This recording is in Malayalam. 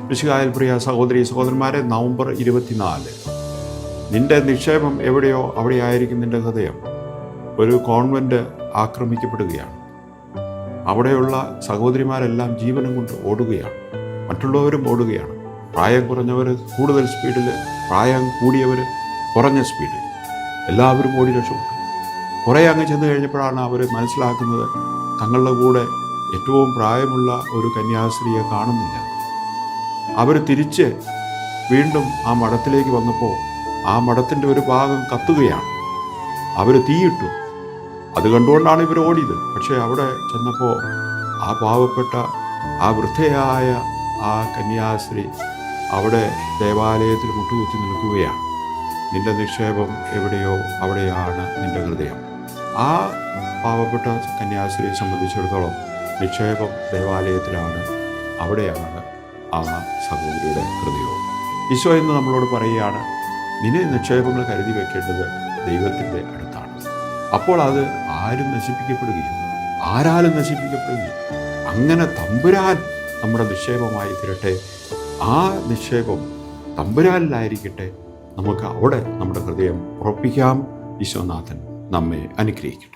മിശിഹായിൽ പ്രിയ സഹോദരി സഹോദരന്മാരെ, നവംബർ 24, നിന്റെ നിക്ഷേപം എവിടെയോ അവിടെയായിരിക്കും നിന്റെ ഹൃദയം. ഒരു കോൺവെൻറ്റ് ആക്രമിക്കപ്പെടുകയാണ്. അവിടെയുള്ള സഹോദരിമാരെല്ലാം ജീവനം കൊണ്ട് ഓടുകയാണ്. മറ്റുള്ളവരും ഓടുകയാണ്. പ്രായം കുറഞ്ഞവർ കൂടുതൽ സ്പീഡിൽ, പ്രായം കൂടിയവർ കുറഞ്ഞ സ്പീഡിൽ, എല്ലാവരും ഓടി രക്ഷപ്പെട്ടു. കുറേ അങ്ങ് ചെന്ന് കഴിഞ്ഞപ്പോഴാണ് അവർ മനസ്സിലാക്കുന്നത് തങ്ങളുടെ കൂടെ ഏറ്റവും പ്രായമുള്ള ഒരു കന്യാസ്ത്രീയെ കാണുന്നില്ല. അവർ തിരിച്ച് വീണ്ടും ആ മഠത്തിലേക്ക് വന്നപ്പോൾ ആ മഠത്തിൻ്റെ ഒരു ഭാഗം കത്തുകയാണ്. അവർ തീയിട്ടു. അത് കണ്ടുകൊണ്ടാണ് ഇവർ ഓടിയത്. പക്ഷേ അവിടെ ചെന്നപ്പോൾ ആ പാവപ്പെട്ട ആ വൃദ്ധയായ ആ കന്യാസ്ത്രീ അവിടെ ദേവാലയത്തിൽ മുട്ടുകുത്തി നിൽക്കുകയാണ്. നിന്റെ നിക്ഷേപം എവിടെയോ അവിടെയാണ് നിന്റെ ഹൃദയം. ആ പാവപ്പെട്ട കന്യാസ്ത്രീയെ സംബന്ധിച്ചിടത്തോളം നിക്ഷേപം ദേവാലയത്തിലാണ്, അവിടെയാണ് ആ സഹോദരിയുടെ ഹൃദയവും. ഈശോ എന്ന് നമ്മളോട് പറയുകയാണ്, നിന്നെ നിക്ഷേപങ്ങൾ കരുതി വയ്ക്കേണ്ടത് ദൈവത്തിൻ്റെ അടുത്താണ്. അപ്പോൾ അത് ആരും നശിപ്പിക്കപ്പെടുകയും ആരാലും നശിപ്പിക്കപ്പെടുകയും. അങ്ങനെ തമ്പുരാൻ നമ്മുടെ നിക്ഷേപമായി തീരട്ടെ. ആ നിക്ഷേപം തമ്പുരാനിലായിരിക്കട്ടെ. നമുക്ക് അവിടെ നമ്മുടെ ഹൃദയം ഉറപ്പിക്കാം. ഈശോനാഥൻ നമ്മെ അനുഗ്രഹിക്കട്ടെ.